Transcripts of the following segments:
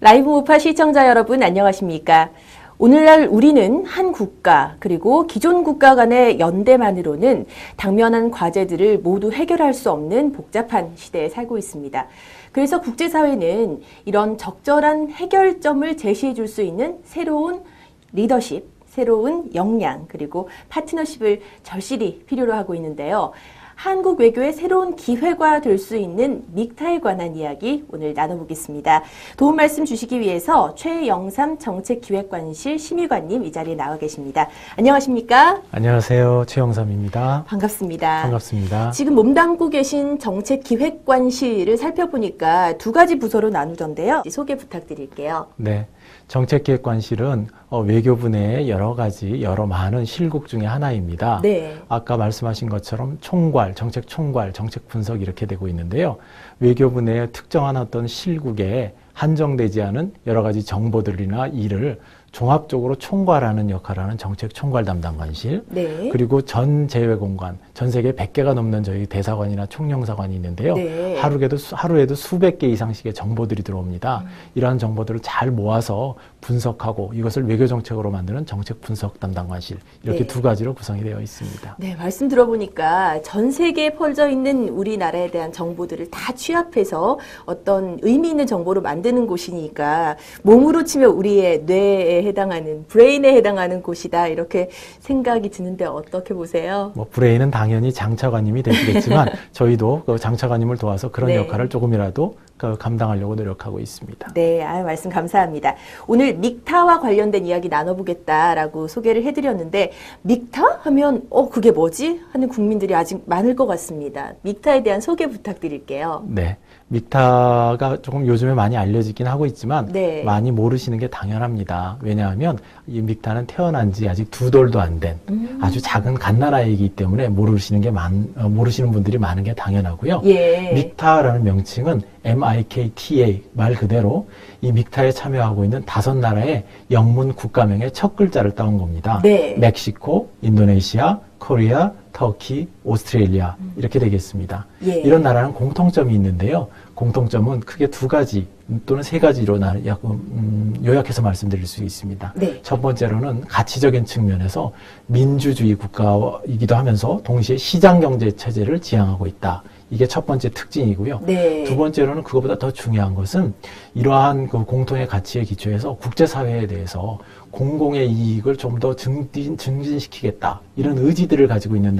라이브 우파 시청자 여러분 안녕하십니까? 오늘날 우리는 한 국가 그리고 기존 국가 간의 연대만으로는 당면한 과제들을 모두 해결할 수 없는 복잡한 시대에 살고 있습니다. 그래서 국제사회는 이런 적절한 해결점을 제시해 줄 수 있는 새로운 리더십, 새로운 역량 그리고 파트너십을 절실히 필요로 하고 있는데요. 한국 외교의 새로운 기회가 될 수 있는 믹타에 관한 이야기 오늘 나눠보겠습니다. 도움 말씀 주시기 위해서 최영삼 정책기획관실 심의관님 이 자리에 나와 계십니다. 안녕하십니까? 안녕하세요. 최영삼입니다. 반갑습니다. 반갑습니다. 지금 몸담고 계신 정책기획관실을 살펴보니까 두 가지 부서로 나누던데요. 소개 부탁드릴게요. 네. 정책기획관실은 외교부 내의 여러 많은 실국 중에 하나입니다. 네. 아까 말씀하신 것처럼 총괄, 정책 총괄, 정책 분석 이렇게 되고 있는데요. 외교부 내의 특정한 어떤 실국에 한정되지 않은 여러 가지 정보들이나 일을 종합적으로 총괄하는 역할을 하는 정책 총괄 담당관실, 네. 그리고 전 재외공관, 전 세계 100개가 넘는 저희 대사관이나 총영사관이 있는데요. 네. 하루에도 수백 개 이상씩의 정보들이 들어옵니다. 이러한 정보들을 잘 모아서 분석하고 이것을 외교정책으로 만드는 정책 분석 담당관실, 이렇게 네. 두 가지로 구성이 되어 있습니다. 네, 말씀 들어보니까 전 세계에 퍼져 있는 우리나라에 대한 정보들을 다 취합해서 어떤 의미 있는 정보로 만드는 곳이니까 몸으로 치면 우리의 뇌에 해당하는, 브레인에 해당하는 곳이다 이렇게 생각이 드는데 어떻게 보세요? 브레인은 당연히 장차관님이 되시겠지만 저희도 그 장차관님을 도와서 그런 네. 역할을 조금이라도 감당하려고 노력하고 있습니다. 네, 말씀 감사합니다. 오늘 믹타와 관련된 이야기 나눠보겠다라고 소개를 해드렸는데 믹타 하면 그게 뭐지? 하는 국민들이 아직 많을 것 같습니다. 믹타에 대한 소개 부탁드릴게요. 네. 믹타가 조금 요즘에 많이 알려지긴 하고 있지만 네. 많이 모르시는 게 당연합니다. 왜냐하면 이 믹타는 태어난 지 아직 2돌도 안 된 아주 작은 갓나라이기 때문에 모르시는 분들이 많은 게 당연하고요. 예. 믹타라는 명칭은 MIKTA 말 그대로 이 믹타에 참여하고 있는 5나라의 영문 국가명의 첫 글자를 따온 겁니다. 네. 멕시코, 인도네시아, 코리아, 터키, 오스트레일리아 이렇게 되겠습니다. 예. 이런 나라는 공통점이 있는데요. 공통점은 크게 2가지 또는 3가지로 요약해서 말씀드릴 수 있습니다. 네. 첫 번째로는 가치적인 측면에서 민주주의 국가이기도 하면서 동시에 시장경제 체제를 지향하고 있다. 이게 첫 번째 특징이고요. 네. 두 번째로는 그것보다 더 중요한 것은 이러한 그 공통의 가치에 기초해서 국제사회에 대해서 공공의 이익을 좀 더 증진시키겠다. 이런 의지들을 가지고 있는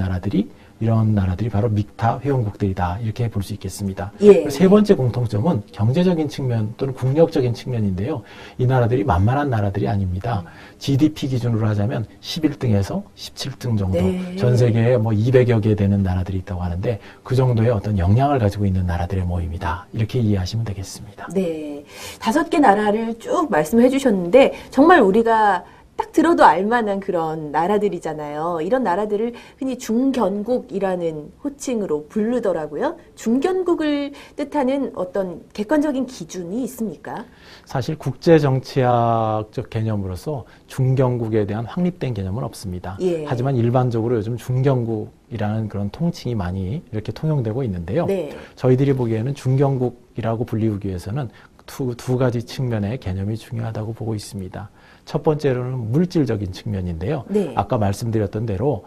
이런 나라들이 바로 믹타 회원국들이다. 이렇게 볼 수 있겠습니다. 예. 세 번째 공통점은 경제적인 측면 또는 국력적인 측면인데요. 이 나라들이 만만한 나라들이 아닙니다. GDP 기준으로 하자면 11등에서 17등 정도, 네. 전 세계에 200여 개 되는 나라들이 있다고 하는데 그 정도의 어떤 역량을 가지고 있는 나라들의 모임이다. 이렇게 이해하시면 되겠습니다. 네. 5개 나라를 쭉 말씀해 주셨는데 정말 우리가 딱 들어도 알만한 그런 나라들이잖아요. 이런 나라들을 흔히 중견국이라는 호칭으로 부르더라고요. 중견국을 뜻하는 어떤 객관적인 기준이 있습니까? 사실 국제정치학적 개념으로서 중견국에 대한 확립된 개념은 없습니다. 예. 하지만 일반적으로 요즘 중견국이라는 그런 통칭이 많이 이렇게 통용되고 있는데요. 네. 저희들이 보기에는 중견국이라고 불리우기 위해서는 두 가지 측면의 개념이 중요하다고 보고 있습니다. 첫 번째로는 물질적인 측면인데요. 네. 아까 말씀드렸던 대로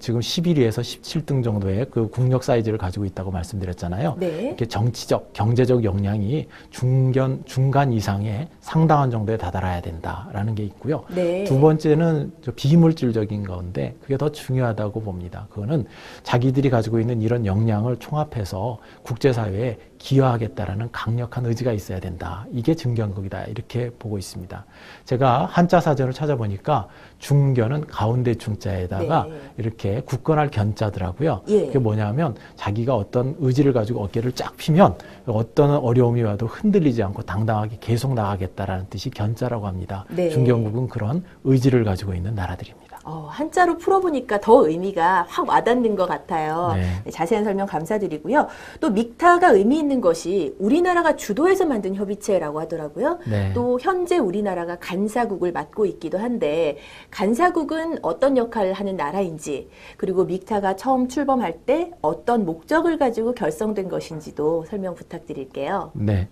지금 11위에서 17등 정도의 그 국력 사이즈를 가지고 있다고 말씀드렸잖아요. 네. 이렇게 정치적, 경제적 역량이 중간 이상의 상당한 정도에 다다라야 된다라는 게 있고요. 네. 두 번째는 비물질적인 건데 그게 더 중요하다고 봅니다. 그거는 자기들이 가지고 있는 이런 역량을 총합해서 국제사회에 기여하겠다라는 강력한 의지가 있어야 된다. 이게 중견국이다. 이렇게 보고 있습니다. 제가 한자 사전을 찾아보니까 중견은 가운데 중자에다가 네. 이렇게 굳건할 견자더라고요. 예. 그게 뭐냐면 자기가 어떤 의지를 가지고 어깨를 쫙 펴면 어떤 어려움이 와도 흔들리지 않고 당당하게 계속 나가겠다라는 뜻이 견자라고 합니다. 네. 중견국은 그런 의지를 가지고 있는 나라들입니다. 한자로 풀어보니까 더 의미가 확 와닿는 것 같아요. 네. 자세한 설명 감사드리고요. 또 믹타가 의미 있는 것이 우리나라가 주도해서 만든 협의체라고 하더라고요. 네. 또 현재 우리나라가 간사국을 맡고 있기도 한데 간사국은 어떤 역할을 하는 나라인지 그리고 믹타가 처음 출범할 때 어떤 목적을 가지고 결성된 것인지도 설명 부탁드릴게요. 네.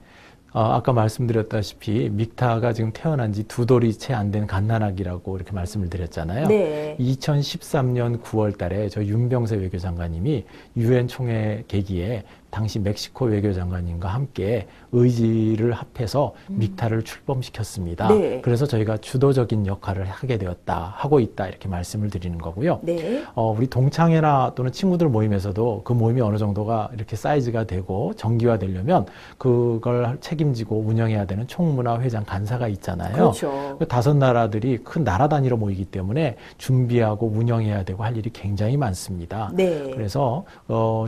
아까 말씀드렸다시피 믹타가 지금 태어난 지 2돌이 채 안 된 갓난아기라고 이렇게 말씀을 드렸잖아요. 네. 2013년 9월 달에 저 윤병세 외교장관님이 유엔 총회 계기에 당시 멕시코 외교장관님과 함께 의지를 합해서 믹타를 출범시켰습니다. 네. 그래서 저희가 주도적인 역할을 하게 되었다, 하고 있다 이렇게 말씀을 드리는 거고요. 네. 우리 동창회나 또는 친구들 모임에서도 그 모임이 어느 정도가 이렇게 사이즈가 되고 정기화되려면 그걸 책임지고 운영해야 되는 총무나 회장, 간사가 있잖아요. 그렇죠. 5나라들이 큰 나라 단위로 모이기 때문에 준비하고 운영해야 되고 할 일이 굉장히 많습니다. 네. 그래서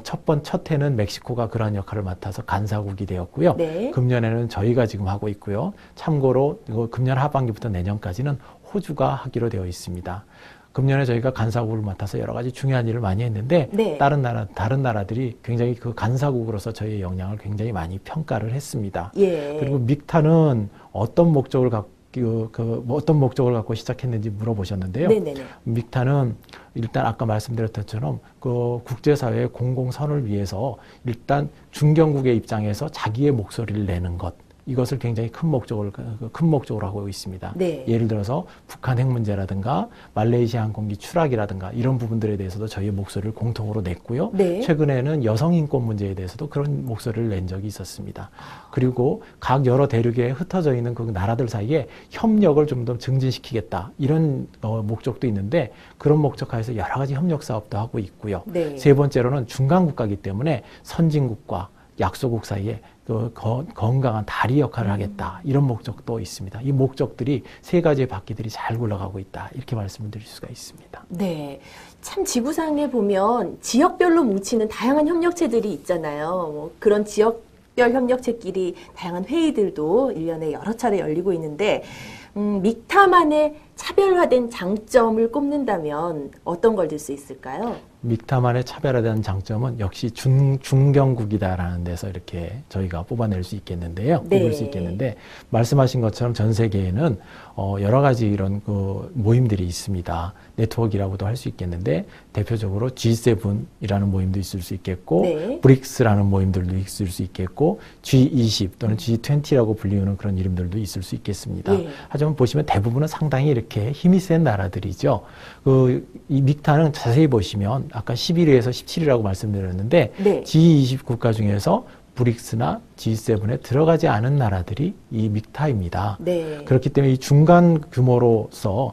첫 해는 멕시코가 그런 역할을 맡아서 간사국이 되었고요. 네. 금년에는 저희가 지금 하고 있고요. 참고로 금년 하반기부터 내년까지는 호주가 하기로 되어 있습니다. 금년에 저희가 간사국을 맡아서 여러 가지 중요한 일을 많이 했는데 네. 다른 나라들이 굉장히 그 간사국으로서 저희의 역량을 굉장히 많이 평가를 했습니다. 예. 그리고 믹타는 어떤 목적을 갖고 시작했는지 물어보셨는데요. 네네네. 믹타는 일단 아까 말씀드렸던 것처럼 그 국제사회의 공공선을 위해서 일단 중견국의 입장에서 자기의 목소리를 내는 것, 이것을 굉장히 큰 목적으로 하고 있습니다. 네. 예를 들어서 북한 핵 문제라든가 말레이시아 항공기 추락이라든가 이런 부분들에 대해서도 저희의 목소리를 공통으로 냈고요. 네. 최근에는 여성 인권 문제에 대해서도 그런 목소리를 낸 적이 있었습니다. 그리고 각 여러 대륙에 흩어져 있는 그 나라들 사이에 협력을 좀 더 증진시키겠다, 이런 목적도 있는데 그런 목적 하에서 여러 가지 협력 사업도 하고 있고요. 네. 세 번째로는 중간 국가이기 때문에 선진국과 약소국 사이에 그 건강한 다리 역할을 하겠다, 이런 목적도 있습니다. 이 목적들이 3가지의 바퀴들이 잘 굴러가고 있다, 이렇게 말씀을 드릴 수가 있습니다. 네. 참 지구상에 보면 지역별로 뭉치는 다양한 협력체들이 있잖아요. 뭐 그런 지역별 협력체끼리 다양한 회의들도 1년에 여러 차례 열리고 있는데 믹타만의 차별화된 장점을 꼽는다면 어떤 걸 들 수 있을까요? 믹타만의 차별화된 장점은 역시 중견국이다라는 데서 이렇게 저희가 뽑아낼 수 있겠는데요. 네. 꼽을 수 있겠는데, 말씀하신 것처럼 전 세계에는 여러 가지 이런 그 모임들이 있습니다. 네트워크라고도 할 수 있겠는데, 대표적으로 G7이라는 모임도 있을 수 있겠고, 네. 브릭스라는 모임들도 있을 수 있겠고, G20 또는 G20라고 불리우는 그런 이름들도 있을 수 있겠습니다. 네. 하지만 보시면 대부분은 상당히 이렇게 힘이 센 나라들이죠. 이 믹타는 자세히 보시면 아까 11위에서 17위라고 말씀드렸는데, 네. G20 국가 중에서 브릭스나 G7에 들어가지 않은 나라들이 이 믹타입니다. 네. 그렇기 때문에 이 중간 규모로서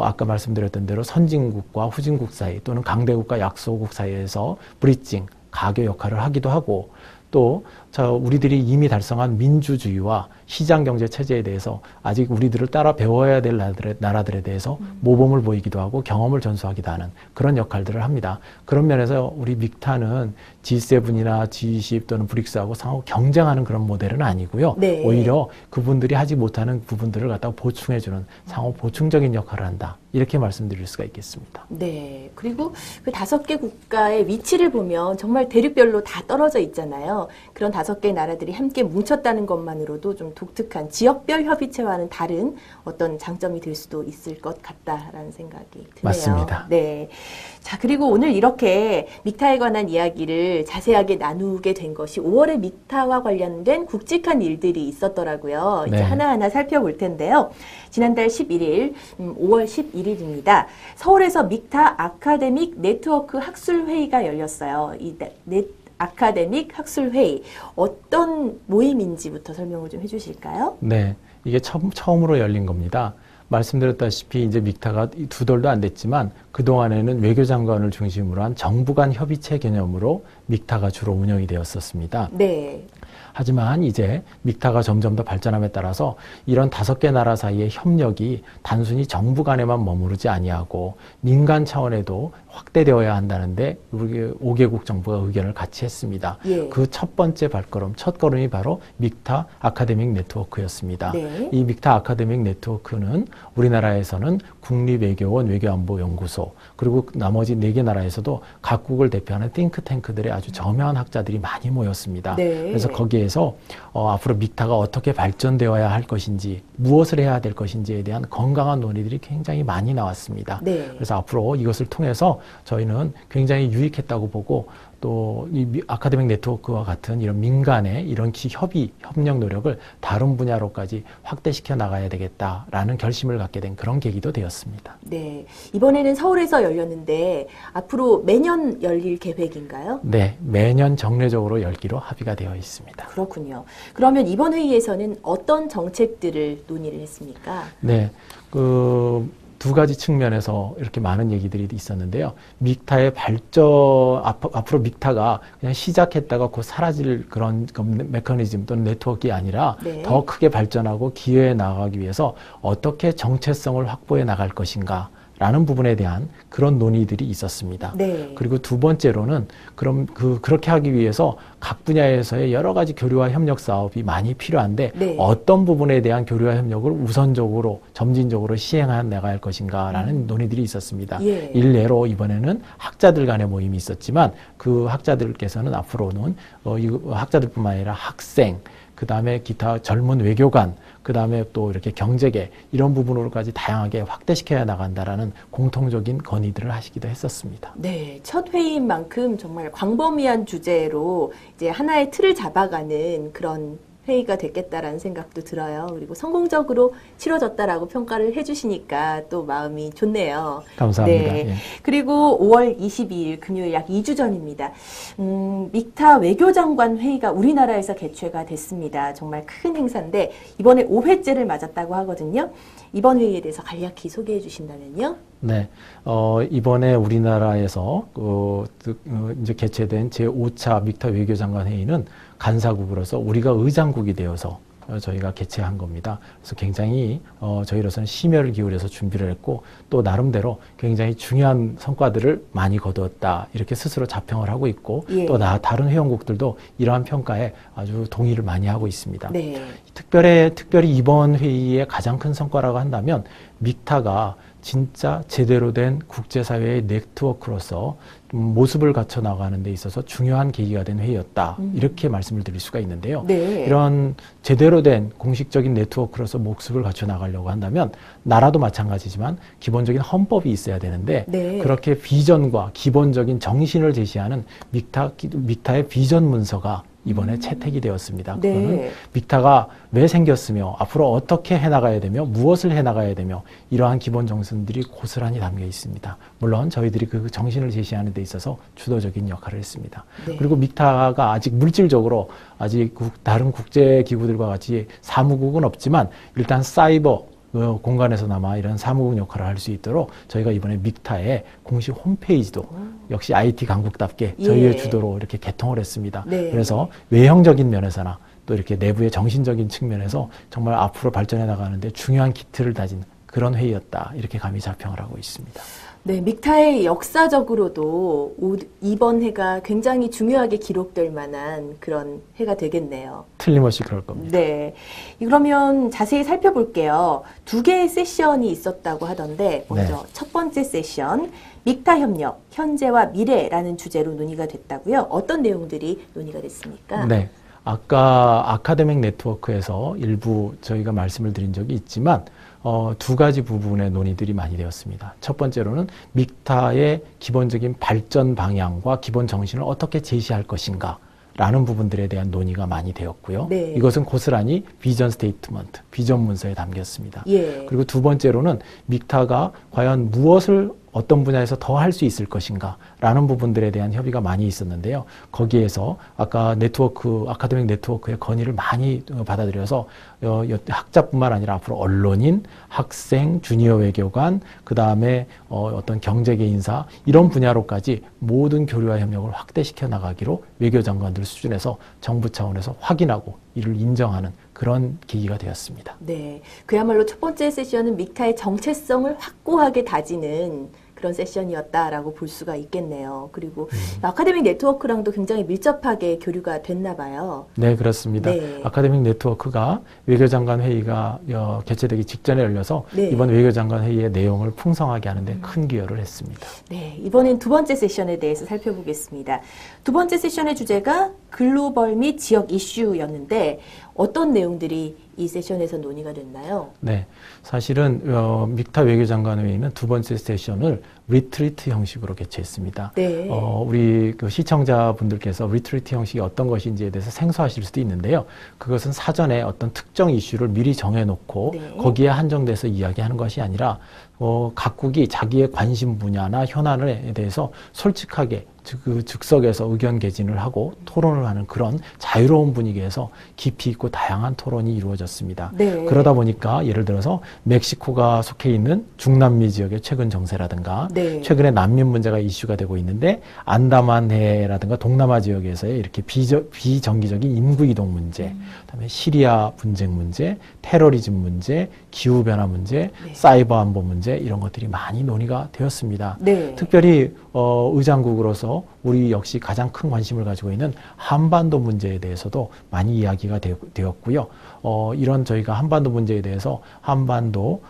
아까 말씀드렸던 대로 선진국과 후진국 사이 또는 강대국과 약소국 사이에서 브리징, 가교 역할을 하기도 하고, 또 우리들이 이미 달성한 민주주의와 시장 경제 체제에 대해서 아직 우리들을 따라 배워야 될 나라들에 대해서 모범을 보이기도 하고 경험을 전수하기도 하는 그런 역할들을 합니다. 그런 면에서 우리 믹타는 G7이나 G20 또는 브릭스하고 상호 경쟁하는 그런 모델은 아니고요. 네. 오히려 그분들이 하지 못하는 부분들을 갖다가 보충해주는 상호 보충적인 역할을 한다, 이렇게 말씀드릴 수가 있겠습니다. 네. 그리고 그 5개 국가의 위치를 보면 정말 대륙별로 다 떨어져 있잖아요. 그런 5개의 나라들이 함께 뭉쳤다는 것만으로도 좀 독특한 지역별 협의체와는 다른 어떤 장점이 될 수도 있을 것 같다라는 생각이 드네요. 맞습니다. 네. 자, 그리고 오늘 이렇게 믹타에 관한 이야기를 자세하게 나누게 된 것이 5월에 믹타와 관련된 굵직한 일들이 있었더라고요. 이제 네. 하나하나 살펴볼 텐데요. 지난달 11일, 5월 11일입니다. 서울에서 믹타 아카데믹 네트워크 학술회의가 열렸어요. 이 아카데믹 학술회의, 어떤 모임인지부터 설명을 좀 해주실까요? 네, 이게 처음으로 열린 겁니다. 말씀드렸다시피 이제 믹타가 2돌도 안 됐지만 그동안에는 외교장관을 중심으로 한 정부 간 협의체 개념으로 믹타가 주로 운영이 되었었습니다. 네. 하지만 이제 믹타가 점점 더 발전함에 따라서 이런 5개 나라 사이의 협력이 단순히 정부 간에만 머무르지 아니하고 민간 차원에도 확대되어야 한다는데 우리 5개국 정부가 의견을 같이 했습니다. 예. 그 첫 번째 첫걸음이 바로 믹타 아카데믹 네트워크였습니다. 네. 이 믹타 아카데믹 네트워크는 우리나라에서는 국립외교원 외교안보연구소, 그리고 나머지 4개 나라에서도 각국을 대표하는 띵크탱크들의 아주 저명한 학자들이 많이 모였습니다. 네. 그래서 거기에서 앞으로 믹타가 어떻게 발전되어야 할 것인지, 무엇을 해야 될 것인지에 대한 건강한 논의들이 굉장히 많이 나왔습니다. 네. 그래서 앞으로 이것을 통해서 저희는 굉장히 유익했다고 보고, 또 이 아카데믹 네트워크와 같은 이런 민간의 이런 협력 노력을 다른 분야로까지 확대시켜 나가야 되겠다라는 결심을 갖게 된 그런 계기도 되었습니다. 네, 이번에는 서울에서 열렸는데 앞으로 매년 열릴 계획인가요? 네, 매년 정례적으로 열기로 합의가 되어 있습니다. 그렇군요. 그러면 이번 회의에서는 어떤 정책들을 논의를 했습니까? 네, 두 가지 측면에서 이렇게 많은 얘기들이 있었는데요. 믹타의 앞으로 믹타가 그냥 시작했다가 곧 사라질 그런 메커니즘 또는 네트워크가 아니라 네. 더 크게 발전하고 기여해 나가기 위해서 어떻게 정체성을 확보해 나갈 것인가 라는 부분에 대한 그런 논의들이 있었습니다. 네. 그리고 두 번째로는 그렇게 하기 위해서 각 분야에서의 여러 가지 교류와 협력 사업이 많이 필요한데 네. 어떤 부분에 대한 교류와 협력을 우선적으로 점진적으로 시행해 나갈 것인가라는 논의들이 있었습니다. 예. 일례로 이번에는 학자들 간의 모임이 있었지만 그 학자들께서는 앞으로는 학자들뿐만 아니라 학생, 그 다음에 기타 젊은 외교관, 그 다음에 또 이렇게 경제계 이런 부분으로까지 다양하게 확대시켜야 나간다라는 공통적인 건의들을 하시기도 했었습니다. 네, 첫 회의인 만큼 정말 광범위한 주제로 이제 하나의 틀을 잡아가는 그런 회의가 됐겠다라는 생각도 들어요. 그리고 성공적으로 치러졌다라고 평가를 해주시니까 또 마음이 좋네요. 감사합니다. 네. 예. 그리고 5월 22일 금요일 약 2주 전입니다. 믹타 외교장관 회의가 우리나라에서 개최가 됐습니다. 정말 큰 행사인데 이번에 5회째를 맞았다고 하거든요. 이번 회의에 대해서 간략히 소개해 주신다면요. 네, 이번에 우리나라에서 이제 개최된 제5차 믹타 외교장관 회의는 간사국으로서 우리가 의장국이 되어서 저희가 개최한 겁니다. 그래서 굉장히 저희로서는 심혈을 기울여서 준비를 했고 또 나름대로 굉장히 중요한 성과들을 많이 거두었다 이렇게 스스로 자평을 하고 있고 예. 또 다른 회원국들도 이러한 평가에 아주 동의를 많이 하고 있습니다. 네. 특별히 이번 회의의 가장 큰 성과라고 한다면 믹타가 진짜 제대로 된 국제사회의 네트워크로서 모습을 갖춰 나가는 데 있어서 중요한 계기가 된 회의였다. 이렇게 말씀을 드릴 수가 있는데요. 네. 이런 제대로 된 공식적인 네트워크로서 모습을 갖춰 나가려고 한다면 나라도 마찬가지지만 기본적인 헌법이 있어야 되는데 네. 그렇게 비전과 기본적인 정신을 제시하는 믹타의 비전 문서가 이번에 채택이 되었습니다. 네. 그거는 믹타가 왜 생겼으며 앞으로 어떻게 해나가야 되며 무엇을 해나가야 되며 이러한 기본 정신들이 고스란히 담겨 있습니다. 물론 저희들이 그 정신을 제시하는 데 있어서 주도적인 역할을 했습니다. 네. 그리고 믹타가 아직 물질적으로 아직 다른 국제기구들과 같이 사무국은 없지만 일단 사이버 공간에서나마 이런 사무국 역할을 할 수 있도록 저희가 이번에 믹타의 공식 홈페이지도 역시 IT 강국답게 저희의 예. 주도로 이렇게 개통을 했습니다. 네. 그래서 외형적인 면에서나 또 이렇게 내부의 정신적인 측면에서 정말 앞으로 발전해 나가는데 중요한 기틀을 다진 그런 회의였다. 이렇게 감히 자평을 하고 있습니다. 네, 믹타의 역사적으로도 이번 해가 굉장히 중요하게 기록될 만한 그런 해가 되겠네요. 틀림없이 그럴 겁니다. 네. 그러면 자세히 살펴볼게요. 2개의 세션이 있었다고 하던데, 먼저 네. 첫 번째 세션, 믹타 협력, 현재와 미래라는 주제로 논의가 됐다고요. 어떤 내용들이 논의가 됐습니까? 네. 아까 아카데믹 네트워크에서 일부 저희가 말씀을 드린 적이 있지만 두 가지 부분의 논의들이 많이 되었습니다. 첫 번째로는 믹타의 기본적인 발전 방향과 기본 정신을 어떻게 제시할 것인가 라는 부분들에 대한 논의가 많이 되었고요. 네. 이것은 고스란히 비전 스테이트먼트, 비전 문서에 담겼습니다. 예. 그리고 두 번째로는 믹타가 과연 무엇을 어떤 분야에서 더 할 수 있을 것인가 라는 부분들에 대한 협의가 많이 있었는데요. 거기에서 아까 아카데믹 네트워크의 건의를 많이 받아들여서 학자뿐만 아니라 앞으로 언론인, 학생, 주니어 외교관, 그 다음에 어떤 경제계 인사 이런 분야로까지 모든 교류와 협력을 확대시켜 나가기로 외교장관들 수준에서 정부 차원에서 확인하고 이를 인정하는 그런 계기가 되었습니다. 네. 그야말로 첫 번째 세션은 믹타의 정체성을 확고하게 다지는 그런 세션이었다라고 볼 수가 있겠네요. 그리고 아카데믹 네트워크랑도 굉장히 밀접하게 교류가 됐나 봐요. 네, 그렇습니다. 네. 아카데믹 네트워크가 외교장관 회의가 개최되기 직전에 열려서 네. 이번 외교장관 회의의 내용을 풍성하게 하는데 큰 기여를 했습니다. 네, 이번엔 두 번째 세션에 대해서 살펴보겠습니다. 두 번째 세션의 주제가 글로벌 및 지역 이슈였는데 어떤 내용들이 이 세션에서 논의가 됐나요? 네, 사실은 믹타 외교장관회의는 두 번째 세션을 리트리트 형식으로 개최했습니다. 네. 우리 그 시청자분들께서 리트리트 형식이 어떤 것인지에 대해서 생소하실 수도 있는데요. 그것은 사전에 어떤 특정 이슈를 미리 정해놓고 네. 거기에 한정돼서 이야기하는 것이 아니라 각국이 자기의 관심 분야나 현안에 대해서 솔직하게 그 즉석에서 의견 개진을 하고 토론을 하는 그런 자유로운 분위기에서 깊이 있고 다양한 토론이 이루어졌습니다. 네. 그러다 보니까 예를 들어서 ม็xi코가 속해 있는 중남미 지역의 최근 정세라든가 네. 최근에 난민 문제가 이슈가 되고 있는데 안다만해라든가 동남아 지역에서의 이렇게 비정기적인 인구 이동 문제, 그다음에 시리아 분쟁 문제, 테러리즘 문제, 기후 변화 문제, 네. 사이버 안보 문제 이런 것들이 많이 논의가 되었습니다. 네. 특별히 의장국으로서 우리 역시 가장 큰 관심을 가지고 있는 한반도 문제에 대해서도 많이 이야기가 되었고요. 이런 저희가 한반도 문제에 대해서 한반도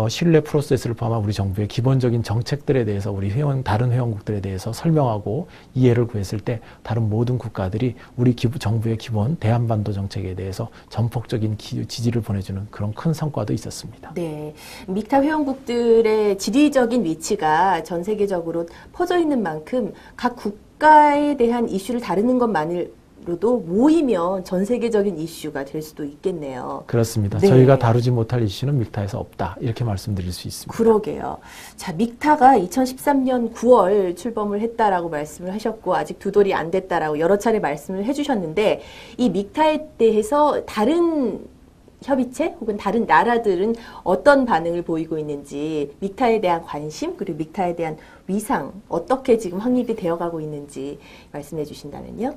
신뢰 프로세스를 포함한 우리 정부의 기본적인 정책들에 대해서 우리 다른 회원국들에 대해서 설명하고 이해를 구했을 때 다른 모든 국가들이 우리 정부의 기본 대한반도 정책에 대해서 전폭적인 지지를 보내주는 그런 큰 성과도 있었습니다. 네, 믹타 회원국들의 지리적인 위치가 전 세계적으로 퍼져 있는 만큼 각 국가에 대한 이슈를 다루는 것만으로도 모이면 전 세계적인 이슈가 될 수도 있겠네요. 그렇습니다. 네. 저희가 다루지 못할 이슈는 믹타에서 없다. 이렇게 말씀드릴 수 있습니다. 그러게요. 자, 믹타가 2013년 9월 출범을 했다라고 말씀을 하셨고 아직 두 돌이 안 됐다라고 여러 차례 말씀을 해주셨는데 이 믹타에 대해서 다른 협의체 혹은 다른 나라들은 어떤 반응을 보이고 있는지, 믹타에 대한 관심 그리고 믹타에 대한 위상 어떻게 지금 확립이 되어가고 있는지 말씀해 주신다면요.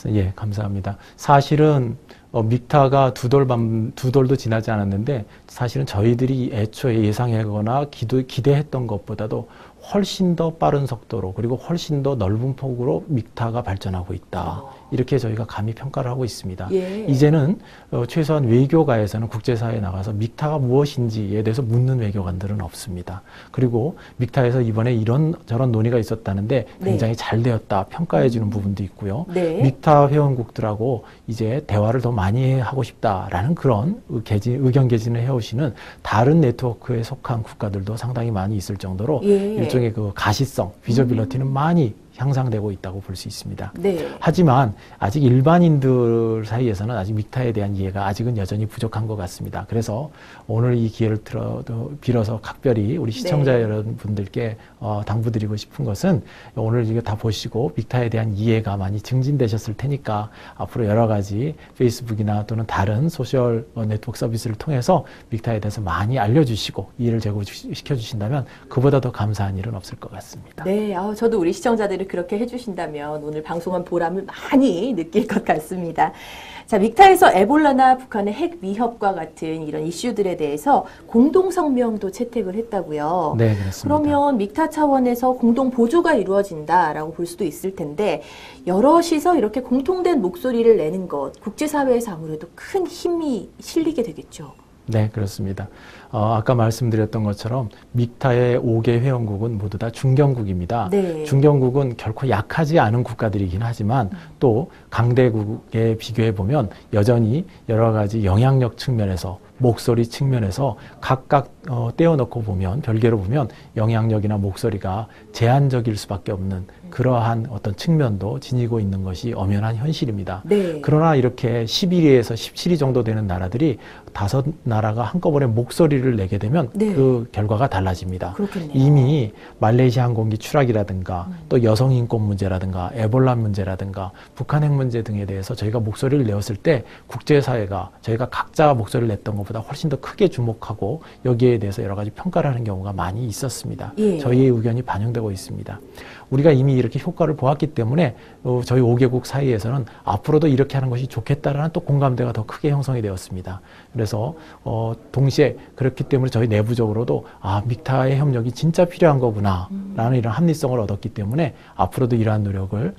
예, 감사합니다. 사실은 믹타가 두 돌도 지나지 않았는데 사실은 저희들이 애초에 예상하거나 기대했던 것보다도 훨씬 더 빠른 속도로 그리고 훨씬 더 넓은 폭으로 믹타가 발전하고 있다. 이렇게 저희가 감히 평가를 하고 있습니다. 예. 이제는 최소한 외교가에서는 국제사회에 나가서 믹타가 무엇인지에 대해서 묻는 외교관들은 없습니다. 그리고 믹타에서 이번에 이런저런 논의가 있었다는데 굉장히 잘 되었다 평가해 주는 부분도 있고요. 네. 믹타 회원국들하고 이제 대화를 더 많이 하고 싶다라는 그런 의견 개진을 해오시는 다른 네트워크에 속한 국가들도 상당히 많이 있을 정도로 예. 일종의 그 가시성, 비저빌러티는 많이 향상되고 있다고 볼 수 있습니다. 네. 하지만 아직 일반인들 사이에서는 아직 믹타에 대한 이해가 아직은 여전히 부족한 것 같습니다. 그래서 오늘 이 기회를 빌어서 각별히 우리 시청자 네. 여러분들께 당부드리고 싶은 것은 오늘 이거 다 보시고 믹타에 대한 이해가 많이 증진되셨을 테니까 앞으로 여러 가지 페이스북이나 또는 다른 소셜 네트워크 서비스를 통해서 믹타에 대해서 많이 알려주시고 이해를 제고시켜 주신다면 그보다 더 감사한 일은 없을 것 같습니다. 네, 저도 우리 시청자들이 그렇게 해주신다면 오늘 방송한 보람을 많이 느낄 것 같습니다. 자, 믹타에서 에볼라나 북한의 핵 위협과 같은 이런 이슈들에 대해서 공동 성명도 채택을 했다고요. 네, 그렇습니다. 그러면 믹타 차원에서 공동 보조가 이루어진다라고 볼 수도 있을 텐데 여럿이서 이렇게 공통된 목소리를 내는 것, 국제사회에서 아무래도 큰 힘이 실리게 되겠죠. 네, 그렇습니다. 아까 말씀드렸던 것처럼 믹타의 5개 회원국은 모두 다 중견국입니다. 네. 중견국은 결코 약하지 않은 국가들이긴 하지만 또 강대국에 비교해 보면 여전히 여러 가지 영향력 측면에서 목소리 측면에서 각각 떼어놓고 보면 별개로 보면 영향력이나 목소리가 제한적일 수밖에 없는 그러한 어떤 측면도 지니고 있는 것이 엄연한 현실입니다. 네. 그러나 이렇게 11위에서 17위 정도 되는 나라들이 5나라가 한꺼번에 목소리를 내게 되면 네. 그 결과가 달라집니다. 그렇겠네요. 이미 말레이시아 항공기 추락이라든가 또 여성 인권 문제라든가 에볼라 문제라든가 북한 핵 문제 등에 대해서 저희가 목소리를 내었을 때 국제사회가 저희가 각자 목소리를 냈던 것보다 훨씬 더 크게 주목하고 여기에 대해서 여러 가지 평가를 하는 경우가 많이 있었습니다. 예. 저희의 의견이 반영되고 있습니다. 우리가 이미 이렇게 효과를 보았기 때문에 저희 5개국 사이에서는 앞으로도 이렇게 하는 것이 좋겠다라는 또 공감대가 더 크게 형성이 되었습니다. 그래서 동시에 그렇기 때문에 저희 내부적으로도 믹타의 협력이 진짜 필요한 거구나라는 이런 합리성을 얻었기 때문에 앞으로도 이러한 노력을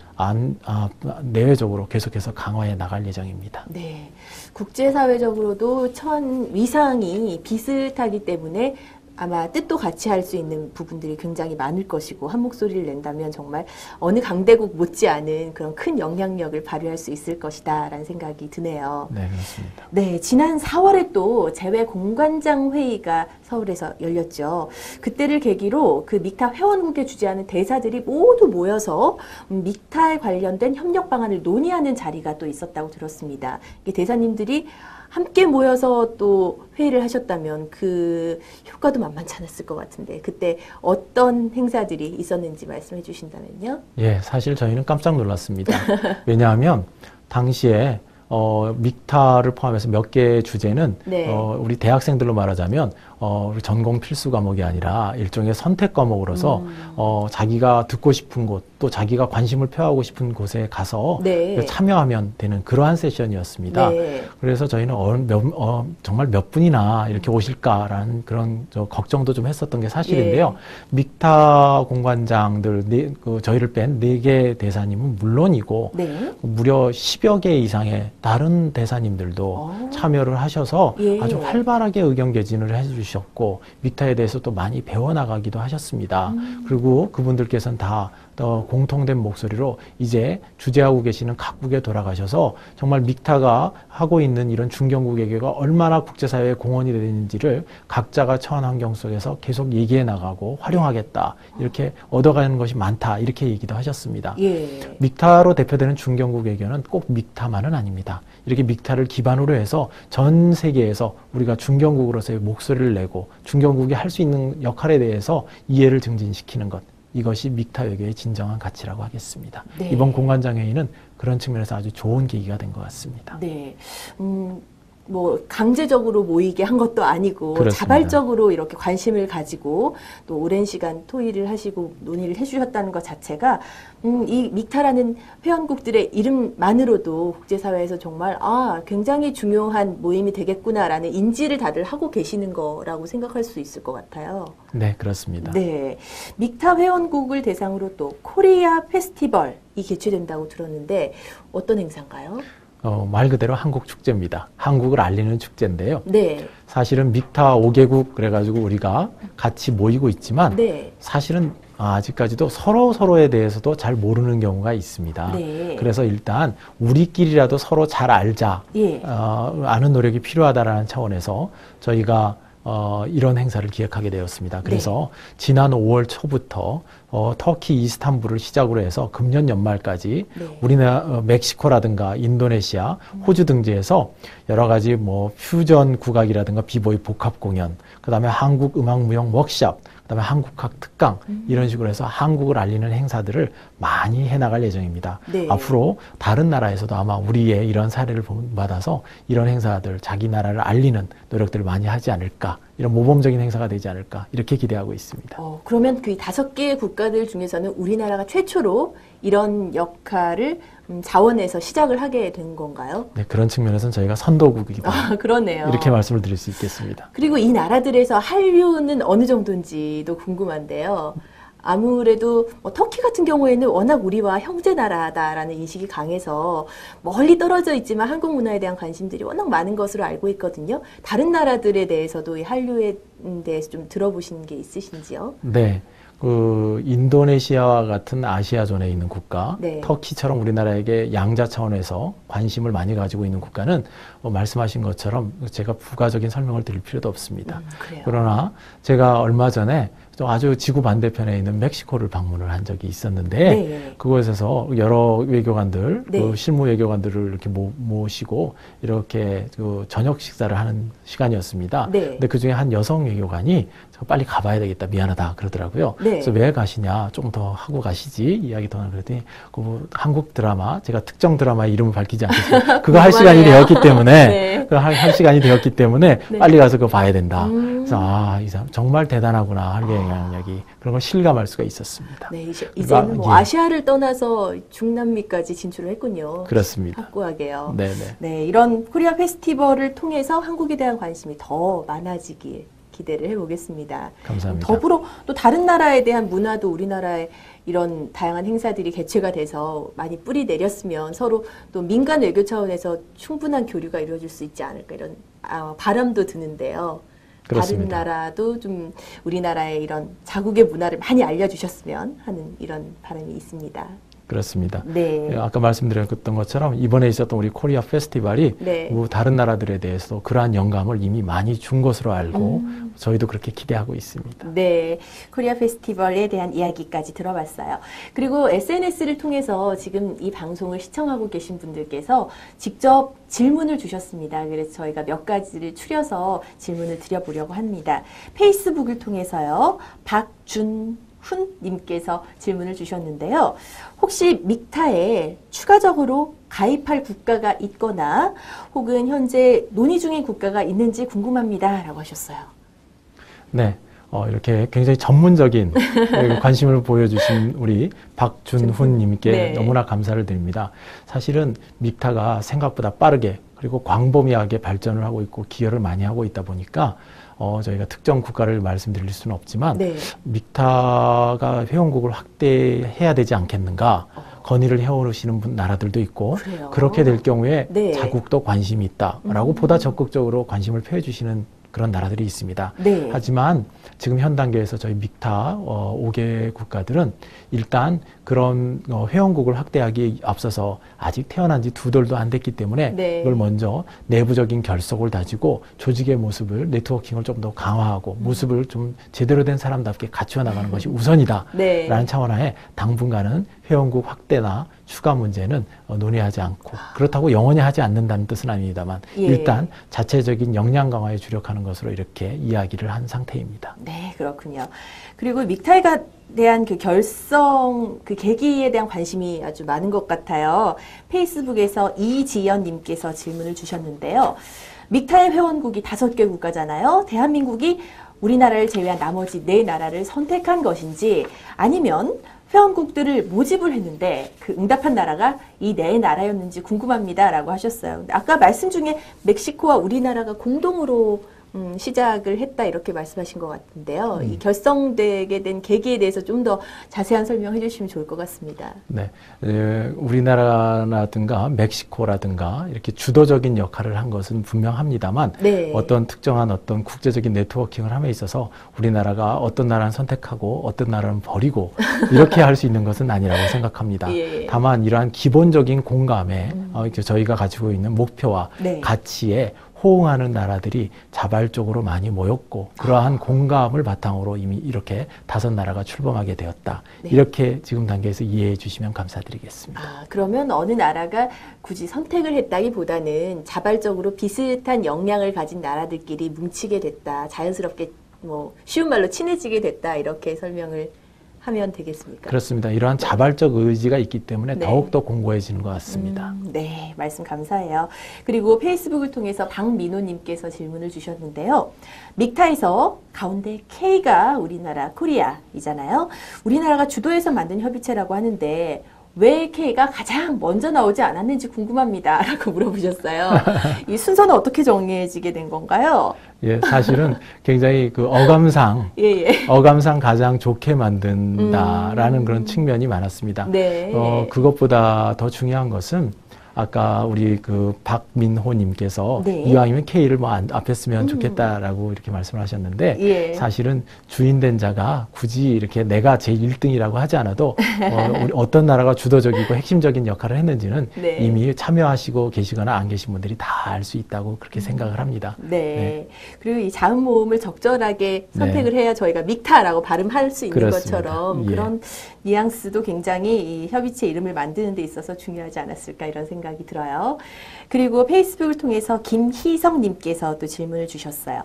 내외적으로 계속해서 강화해 나갈 예정입니다. 네, 국제사회적으로도 처한 위상이 비슷하기 때문에 아마 뜻도 같이 할 수 있는 부분들이 굉장히 많을 것이고 한 목소리를 낸다면 정말 어느 강대국 못지않은 그런 큰 영향력을 발휘할 수 있을 것이다라는 생각이 드네요. 네, 그렇습니다. 네, 지난 4월에 또 재외 공관장 회의가 서울에서 열렸죠. 그때를 계기로 그 믹타 회원국에 주재하는 대사들이 모두 모여서 믹타에 관련된 협력 방안을 논의하는 자리가 또 있었다고 들었습니다. 이 대사님들이 함께 모여서 또 회의를 하셨다면 그 효과도 만만치 않았을 것 같은데 그때 어떤 행사들이 있었는지 말씀해 주신다면요. 예, 사실 저희는 깜짝 놀랐습니다. 왜냐하면 당시에 믹타를 포함해서 몇 개의 주제는 네. 우리 대학생들로 말하자면 우리 전공 필수 과목이 아니라 일종의 선택 과목으로서 자기가 듣고 싶은 곳 또 자기가 관심을 표하고 싶은 곳에 가서 네. 참여하면 되는 그러한 세션이었습니다. 네. 그래서 저희는 정말 몇 분이나 이렇게 오실까라는 그런 걱정도 좀 했었던 게 사실인데요. 믹타 공관장들 저희를 뺀 4개 대사님은 물론이고 네. 무려 10여 개 이상의 다른 대사님들도 참여를 하셔서 예. 아주 활발하게 의견 개진을 해주셨고 믹타에 대해서 또 많이 배워나가기도 하셨습니다. 그리고 그분들께서는 다 공통된 목소리로 이제 주재하고 계시는 각국에 돌아가셔서 정말 믹타가 하고 있는 이런 중견국 외교가 얼마나 국제사회에 공헌이 되는지를 각자가 처한 환경 속에서 계속 얘기해 나가고 활용하겠다. 이렇게 얻어가는 것이 많다. 이렇게 얘기도 하셨습니다. 예. 믹타로 대표되는 중견국 외교는 꼭 믹타만은 아닙니다. 이렇게 믹타를 기반으로 해서 전 세계에서 우리가 중견국으로서의 목소리를 내고 중견국이 할 수 있는 역할에 대해서 이해를 증진시키는 것. 이것이 믹타 외교의 진정한 가치라고 하겠습니다. 네. 이번 공관장 회의는 그런 측면에서 아주 좋은 계기가 된 것 같습니다. 네. 뭐 강제적으로 모이게 한 것도 아니고 그렇습니다. 자발적으로 이렇게 관심을 가지고 또 오랜 시간 토의를 하시고 논의를 해주셨다는 것 자체가 이 믹타라는 회원국들의 이름만으로도 국제사회에서 정말 굉장히 중요한 모임이 되겠구나라는 인지를 다들 하고 계시는 거라고 생각할 수 있을 것 같아요. 네, 그렇습니다. 네, 믹타 회원국을 대상으로 또 코리아 페스티벌이 개최된다고 들었는데 어떤 행사인가요? 말 그대로 한국 축제입니다. 한국을 알리는 축제인데요. 네. 사실은 믹타 5개국 그래가지고 우리가 같이 모이고 있지만 네. 사실은 아직까지도 서로에 대해서도 잘 모르는 경우가 있습니다. 네. 그래서 일단 우리끼리라도 서로 잘 알자, 예. 아는 노력이 필요하다라는 차원에서 저희가 이런 행사를 기획하게 되었습니다. 그래서 지난 5월 초부터 터키 이스탄불을 시작으로 해서 금년 연말까지 우리나라 멕시코라든가 인도네시아, 호주 등지에서 여러 가지 뭐 퓨전 국악이라든가 비보이 복합 공연, 그다음에 한국 음악 무용 워크숍, 그다음에 한국학 특강 이런 식으로 해서 한국을 알리는 행사들을 많이 해나갈 예정입니다. 네. 앞으로 다른 나라에서도 아마 우리의 이런 사례를 받아서 이런 행사들, 자기 나라를 알리는 노력들을 많이 하지 않을까, 이런 모범적인 행사가 되지 않을까 이렇게 기대하고 있습니다. 그러면 그 5개의 국가들 중에서는 우리나라가 최초로 이런 역할을 자원에서 시작을 하게 된 건가요? 네, 그런 측면에서는 저희가 선도국이기도 합니다. 그러네요. 이렇게 말씀을 드릴 수 있겠습니다. 그리고 이 나라들에서 한류는 어느 정도인지도 궁금한데요. 아무래도 터키 같은 경우에는 워낙 우리와 형제 나라다라는 인식이 강해서 멀리 떨어져 있지만 한국 문화에 대한 관심들이 워낙 많은 것으로 알고 있거든요. 다른 나라들에 대해서도 이 한류에 대해서 좀 들어보신 게 있으신지요? 네. 인도네시아와 같은 아시아존에 있는 국가, 네. 터키처럼 우리나라에게 양자 차원에서 관심을 많이 가지고 있는 국가는 말씀하신 것처럼 제가 부가적인 설명을 드릴 필요도 없습니다. 그래요. 그러나 제가 얼마 전에 또 아주 지구 반대편에 있는 멕시코를 방문을 한 적이 있었는데 네. 그곳에서 여러 외교관들, 네. 실무 외교관들을 이렇게 모시고 이렇게 저녁 식사를 하는 시간이었습니다. 네. 근데 그 중에 한 여성 외교관이 저 빨리 가봐야 되겠다, 미안하다 그러더라고요. 네. 그래서 왜 가시냐, 좀 더 하고 가시지 이야기 더 그랬더니 한국 드라마, 제가 특정 드라마의 이름을 밝히지 않겠습니다. 그거 할 시간이 되었기 때문에 네. 할 시간이 되었기 때문에 네. 빨리 가서 그거 봐야 된다. 그래서 이 사람 정말 대단하구나, 한국의 영향력이, 그런 걸 실감할 수가 있었습니다. 네, 이제는 뭐 아시아를 떠나서 중남미까지 진출을 했군요. 그렇습니다. 확고하게요. 네네. 네, 이런 코리아 페스티벌을 통해서 한국에 대한 관심이 더 많아지길 기대를 해보겠습니다. 감사합니다. 더불어 또 다른 나라에 대한 문화도 우리나라의 이런 다양한 행사들이 개최가 돼서 많이 뿌리 내렸으면 서로 또 민간 외교 차원에서 충분한 교류가 이루어질 수 있지 않을까, 이런 바람도 드는데요. 그렇습니다. 다른 나라도 좀 우리나라의 이런 자국의 문화를 많이 알려주셨으면 하는 이런 바람이 있습니다. 그렇습니다. 네. 아까 말씀드렸던 것처럼 이번에 있었던 우리 코리아 페스티벌이 네. 뭐 다른 나라들에 대해서 그러한 영감을 이미 많이 준 것으로 알고 저희도 그렇게 기대하고 있습니다. 네, 코리아 페스티벌에 대한 이야기까지 들어봤어요. 그리고 SNS를 통해서 지금 이 방송을 시청하고 계신 분들께서 직접 질문을 주셨습니다. 그래서 저희가 몇 가지를 추려서 질문을 드려보려고 합니다. 페이스북을 통해서요, 박준훈님께서 질문을 주셨는데요. 혹시 믹타에 추가적으로 가입할 국가가 있거나 혹은 현재 논의 중인 국가가 있는지 궁금합니다. 라고 하셨어요. 네. 이렇게 굉장히 전문적인 관심을 보여주신 우리 박준훈님께 네. 너무나 감사를 드립니다. 사실은 믹타가 생각보다 빠르게 그리고 광범위하게 발전을 하고 있고 기여를 많이 하고 있다 보니까 저희가 특정 국가를 말씀드릴 수는 없지만 네. 믹타가 회원국을 확대해야 되지 않겠는가 건의를 해오시는 나라들도 있고 그래요? 그렇게 될 경우에 네. 자국도 관심이 있다라고 보다 적극적으로 관심을 표해주시는 그런 나라들이 있습니다. 네. 하지만 지금 현 단계에서 저희 믹타 5개 국가들은 일단 그런 회원국을 확대하기에 앞서서 아직 태어난 지 2달도 안 됐기 때문에 네. 이걸 먼저 내부적인 결속을 다지고 조직의 모습을 네트워킹을 좀 더 강화하고 모습을 좀 제대로 된 사람답게 갖추어 나가는 것이 우선이다라는 네. 차원하에 당분간은 회원국 확대나 추가 문제는 논의하지 않고 그렇다고 영원히 하지 않는다는 뜻은 아닙니다만 예. 일단 자체적인 역량 강화에 주력하는 것으로 이렇게 이야기를 한 상태입니다. 네, 그렇군요. 그리고 믹타에 대한 그 결성, 그 계기에 대한 관심이 아주 많은 것 같아요. 페이스북에서 이지연님께서 질문을 주셨는데요. 믹타의 회원국이 5개 국가잖아요. 대한민국이 우리나라를 제외한 나머지 4나라를 선택한 것인지 아니면 회원국들을 모집을 했는데 그 응답한 나라가 이 4나라였는지 궁금합니다. 라고 하셨어요. 근데 아까 말씀 중에 멕시코와 우리나라가 공동으로 시작을 했다 이렇게 말씀하신 것 같은데요. 이 결성되게 된 계기에 대해서 좀 더 자세한 설명해 주시면 좋을 것 같습니다. 네, 우리나라라든가 멕시코라든가 이렇게 주도적인 역할을 한 것은 분명합니다만 네. 어떤 특정한 어떤 국제적인 네트워킹을 함에 있어서 우리나라가 어떤 나라는 선택하고 어떤 나라는 버리고 이렇게 할 수 있는 것은 아니라고 생각합니다. 예. 다만 이러한 기본적인 공감에 저희가 가지고 있는 목표와 네. 가치에 호응하는 나라들이 자발적으로 많이 모였고 그러한 공감을 바탕으로 이미 이렇게 5나라가 출범하게 되었다. 네. 이렇게 지금 단계에서 이해해 주시면 감사드리겠습니다. 그러면 어느 나라가 굳이 선택을 했다기보다는 자발적으로 비슷한 역량을 가진 나라들끼리 뭉치게 됐다. 자연스럽게 뭐 쉬운 말로 친해지게 됐다. 이렇게 설명을 하면 되겠습니까? 그렇습니다. 이러한 자발적 의지가 있기 때문에 네. 더욱더 공고해지는 것 같습니다. 네, 말씀 감사해요. 그리고 페이스북을 통해서 박민호님께서 질문을 주셨는데요. 믹타에서 가운데 K가 우리나라 코리아이잖아요. 우리나라가 주도해서 만든 협의체라고 하는데 왜 K가 가장 먼저 나오지 않았는지 궁금합니다. 라고 물어보셨어요. 이 순서는 어떻게 정해지게 된 건가요? 예, 사실은 굉장히 그 어감상 가장 좋게 만든다라는 그런 측면이 많았습니다. 네. 그것보다 더 중요한 것은 아까 우리 그 박민호님께서 네. 이왕이면 K를 뭐 앞에 쓰면 좋겠다라고 이렇게 말씀을 하셨는데 예. 사실은 주인된 자가 굳이 이렇게 내가 제1등이라고 하지 않아도 우리 어떤 나라가 주도적이고 핵심적인 역할을 했는지는 네. 이미 참여하시고 계시거나 안 계신 분들이 다 알 수 있다고 그렇게 생각을 합니다. 네. 그리고 이 자음 모음을 적절하게 선택을 해야 저희가 믹타라고 발음할 수 있는 그렇습니다. 것처럼 예. 그런 뉘앙스도 굉장히 이 협의체 이름을 만드는 데 있어서 중요하지 않았을까 이런 생각이 들어요. 그리고 페이스북을 통해서 김희성님께서 또 질문을 주셨어요.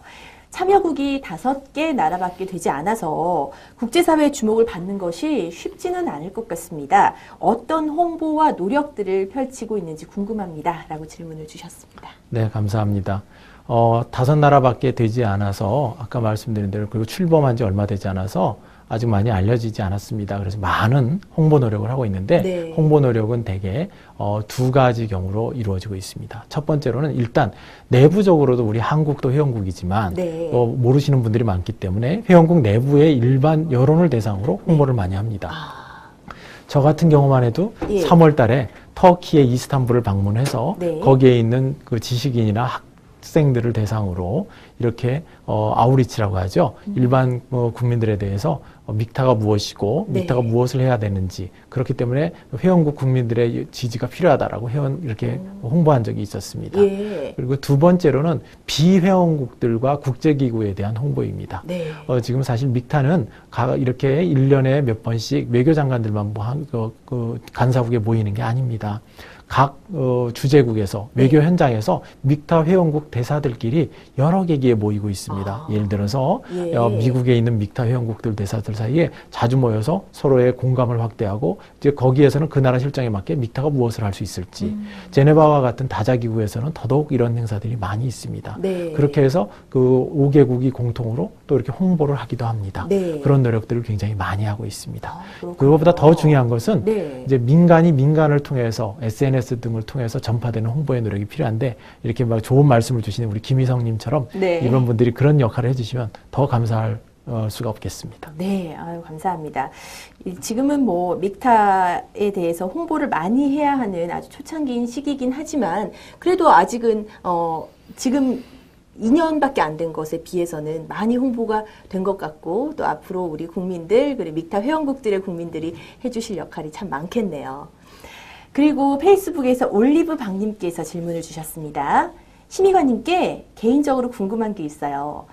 참여국이 5개 나라밖에 되지 않아서 국제사회의 주목을 받는 것이 쉽지는 않을 것 같습니다. 어떤 홍보와 노력들을 펼치고 있는지 궁금합니다. 라고 질문을 주셨습니다. 네, 감사합니다. 5나라밖에 되지 않아서 아까 말씀드린 대로 그리고 출범한 지 얼마 되지 않아서 아직 많이 알려지지 않았습니다. 그래서 많은 홍보 노력을 하고 있는데 네. 홍보 노력은 대개 2가지 경우로 이루어지고 있습니다. 첫 번째로는 일단 내부적으로도 우리 한국도 회원국이지만 네. 모르시는 분들이 많기 때문에 회원국 내부의 일반 여론을 대상으로 홍보를 많이 합니다. 저 같은 경우만 해도 예. 3월 달에 터키의 이스탄불을 방문해서 네. 거기에 있는 그 지식인이나 학생들을 대상으로 이렇게 아우리치라고 하죠. 일반 국민들에 대해서 믹타가 무엇이고 네. 믹타가 무엇을 해야 되는지 그렇기 때문에 회원국 국민들의 지지가 필요하다라고 이렇게 홍보한 적이 있었습니다. 예. 그리고 두 번째로는 비회원국들과 국제기구에 대한 홍보입니다. 네. 지금 사실 믹타는 이렇게 1년에 몇 번씩 외교장관들만 간사국에 모이는 게 아닙니다. 각 주재국에서 외교 현장에서 믹타 회원국 대사들끼리 여러 계기에 모이고 있습니다. 예를 들어서 미국에 있는 믹타 회원국들 대사들 사이에 자주 모여서 서로의 공감을 확대하고 이제 거기에서는 그 나라 실정에 맞게 믹타가 무엇을 할 수 있을지 제네바와 같은 다자기구에서는 더더욱 이런 행사들이 많이 있습니다. 네. 그렇게 해서 그 5개국이 공통으로 또 이렇게 홍보를 하기도 합니다. 네. 그런 노력들을 굉장히 많이 하고 있습니다. 그렇군요. 그것보다 더 중요한 것은 네. 이제 민간이 민간을 통해서 SNS 등을 통해서 전파되는 홍보의 노력이 필요한데 이렇게 막 좋은 말씀을 주시는 우리 김희성님처럼 네. 이런 분들이 그런 역할을 해주시면 더 감사할 수가 없겠습니다. 네, 아유, 감사합니다. 지금은 뭐 믹타에 대해서 홍보를 많이 해야 하는 아주 초창기인 시기이긴 하지만 그래도 아직은 지금 2년밖에 안 된 것에 비해서는 많이 홍보가 된 것 같고 또 앞으로 우리 국민들 그리고 믹타 회원국들의 국민들이 해주실 역할이 참 많겠네요. 그리고 페이스북에서 올리브 박님께서 질문을 주셨습니다. 심의관님께 개인적으로 궁금한 게 있어요.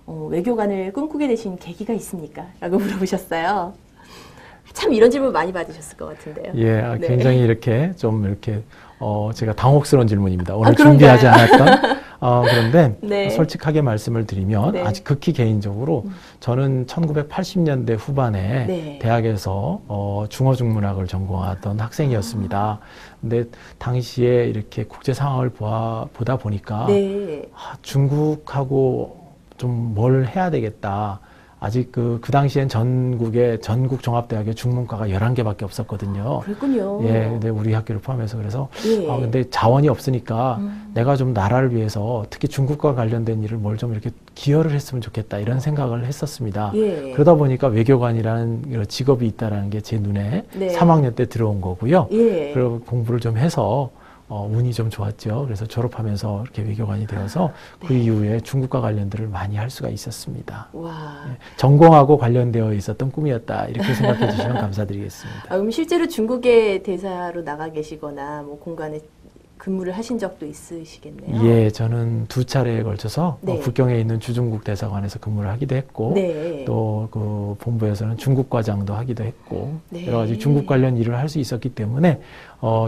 외교관을 꿈꾸게 되신 계기가 있습니까? 라고 물어보셨어요. 참 이런 질문 많이 받으셨을 것 같은데요. 예, 네. 굉장히 이렇게 좀 이렇게 제가 당혹스러운 질문입니다. 오늘 그런가요? 준비하지 않았던. 그런데 네. 솔직하게 말씀을 드리면 네. 아직 극히 개인적으로 저는 1980년대 후반에 네. 대학에서 중어중문학을 전공하던 학생이었습니다. 근데 당시에 이렇게 국제 상황을 보다 보니까 네. 중국하고 좀 뭘 해야 되겠다. 아직 그 당시엔 전국 종합대학에 중문과가 11개밖에 없었거든요. 그랬군요. 예, 근데 우리 학교를 포함해서 그래서 예. 근데 자원이 없으니까 내가 좀 나라를 위해서 특히 중국과 관련된 일을 뭘 좀 이렇게 기여를 했으면 좋겠다 이런 생각을 했었습니다. 예. 그러다 보니까 외교관이라는 이런 직업이 있다라는 게 제 눈에 네. 3학년 때 들어온 거고요. 예. 그리고 공부를 좀 해서 운이 좀 좋았죠. 그래서 졸업하면서 이렇게 외교관이 되어서 그 이후에 중국과 관련들을 많이 할 수가 있었습니다. 와. 예, 전공하고 관련되어 있었던 꿈이었다. 이렇게 생각해 주시면 감사드리겠습니다. 그럼 실제로 중국의 대사로 나가 계시거나 뭐 공간에 근무를 하신 적도 있으시겠네요. 예, 저는 2차례에 걸쳐서 네. 북경에 있는 주중국 대사관에서 근무를 하기도 했고 네. 또 그 본부에서는 중국 과장도 하기도 했고 네. 여러 가지 중국 관련 일을 할 수 있었기 때문에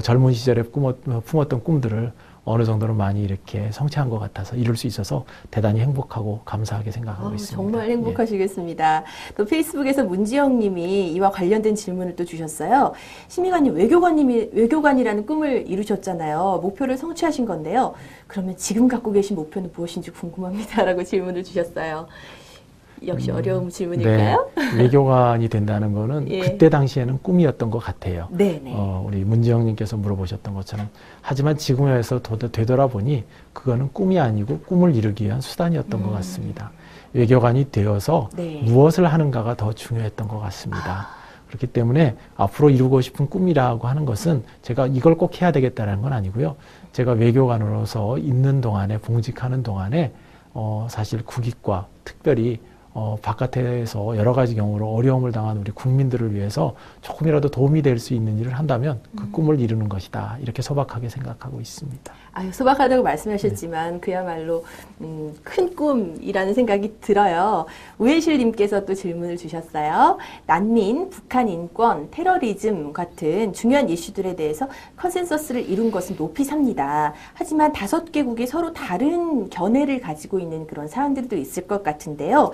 젊은 시절에 품었던 꿈들을 어느 정도는 많이 이렇게 성취한 것 같아서 이룰 수 있어서 대단히 행복하고 감사하게 생각하고 있습니다. 정말 행복하시겠습니다. 또 페이스북에서 문지영 님이 이와 관련된 질문을 또 주셨어요. 심의관님, 외교관이라는 꿈을 이루셨잖아요. 목표를 성취하신 건데요. 그러면 지금 갖고 계신 목표는 무엇인지 궁금합니다. 라고 질문을 주셨어요. 역시 어려운 질문일까요? 네, 외교관이 된다는 거는 예. 그때 당시에는 꿈이었던 것 같아요. 네네. 우리 문지영님께서 물어보셨던 것처럼 하지만 지금에서 되돌아보니 그거는 꿈이 아니고 꿈을 이루기 위한 수단이었던 것 같습니다. 외교관이 되어서 네. 무엇을 하는가가 더 중요했던 것 같습니다. 그렇기 때문에 앞으로 이루고 싶은 꿈이라고 하는 것은 제가 이걸 꼭 해야 되겠다는 건 아니고요. 제가 외교관으로서 있는 동안에 봉직하는 동안에 사실 국익과 특별히 바깥에서 여러 가지 경우로 어려움을 당한 우리 국민들을 위해서 조금이라도 도움이 될 수 있는 일을 한다면 그 꿈을 이루는 것이다. 이렇게 소박하게 생각하고 있습니다. 소박하다고 말씀하셨지만 그야말로 큰 꿈이라는 생각이 들어요. 우혜실님께서 또 질문을 주셨어요. 난민, 북한 인권, 테러리즘 같은 중요한 이슈들에 대해서 컨센서스를 이룬 것은 높이 삽니다. 하지만 5개국이 서로 다른 견해를 가지고 있는 그런 사안들도 있을 것 같은데요.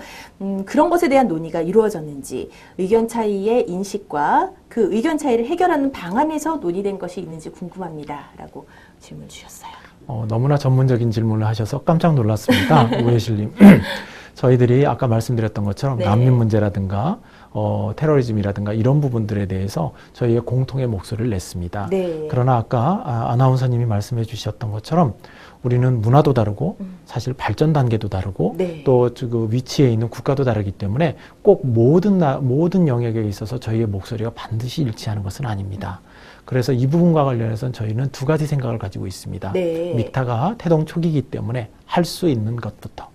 그런 것에 대한 논의가 이루어졌는지, 의견 차이의 인식과 그 의견 차이를 해결하는 방안에서 논의된 것이 있는지 궁금합니다. 라고 질문 주셨어요. 너무나 전문적인 질문을 하셔서 깜짝 놀랐습니다. 우혜실님. 저희들이 아까 말씀드렸던 것처럼 네. 난민 문제라든가 테러리즘이라든가 이런 부분들에 대해서 저희의 공통의 목소리를 냈습니다. 네. 그러나 아까 아나운서님이 말씀해 주셨던 것처럼 우리는 문화도 다르고 사실 발전 단계도 다르고 네. 또 그 위치에 있는 국가도 다르기 때문에 꼭 모든 영역에 있어서 저희의 목소리가 반드시 일치하는 것은 아닙니다. 그래서 이 부분과 관련해서는 저희는 두 가지 생각을 가지고 있습니다. 네. 믹타가 태동 초기이기 때문에 할 수 있는 것부터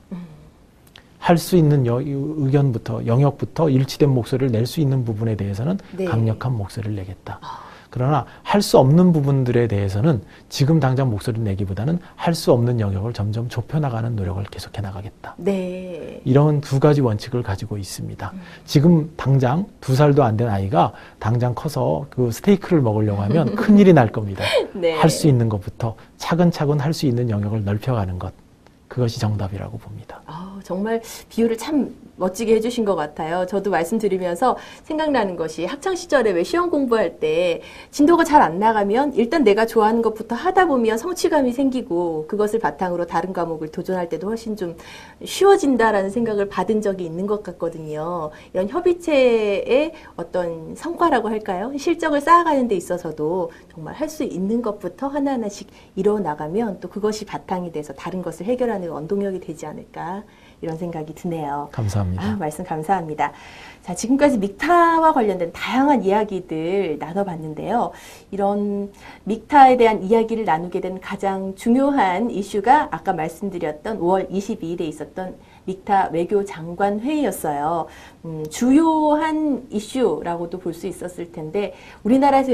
할 수 있는 의견부터 영역부터 일치된 목소리를 낼 수 있는 부분에 대해서는 네. 강력한 목소리를 내겠다. 그러나 할 수 없는 부분들에 대해서는 지금 당장 목소리를 내기보다는 할 수 없는 영역을 점점 좁혀나가는 노력을 계속해 나가겠다. 네. 이런 두 가지 원칙을 가지고 있습니다. 지금 당장 2살도 안 된 아이가 당장 커서 그 스테이크를 먹으려고 하면 큰일이 날 겁니다. 네. 할 수 있는 것부터 차근차근 할 수 있는 영역을 넓혀가는 것. 그것이 정답이라고 봅니다. 정말 비유를 참 멋지게 해주신 것 같아요. 저도 말씀드리면서 생각나는 것이 학창시절에 왜 시험 공부할 때 진도가 잘 안 나가면 일단 내가 좋아하는 것부터 하다 보면 성취감이 생기고 그것을 바탕으로 다른 과목을 도전할 때도 훨씬 좀 쉬워진다라는 생각을 받은 적이 있는 것 같거든요. 이런 협의체의 어떤 성과라고 할까요? 실적을 쌓아가는 데 있어서도 정말 할 수 있는 것부터 하나하나씩 이뤄나가면 또 그것이 바탕이 돼서 다른 것을 해결하는 원동력이 되지 않을까 이런 생각이 드네요. 감사합니다. 말씀 감사합니다. 자, 지금까지 믹타와 관련된 다양한 이야기들 나눠봤는데요. 이런 믹타에 대한 이야기를 나누게 된 가장 중요한 이슈가 아까 말씀드렸던 5월 22일에 있었던 믹타 외교장관 회의였어요. 주요한 이슈라고도 볼 수 있었을 텐데 우리나라에서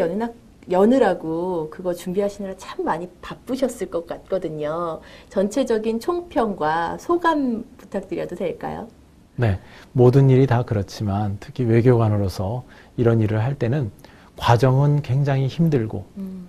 여느라고 그거 준비하시느라 참 많이 바쁘셨을 것 같거든요. 전체적인 총평과 소감 부탁드려도 될까요? 네, 모든 일이 다 그렇지만 특히 외교관으로서 이런 일을 할 때는 과정은 굉장히 힘들고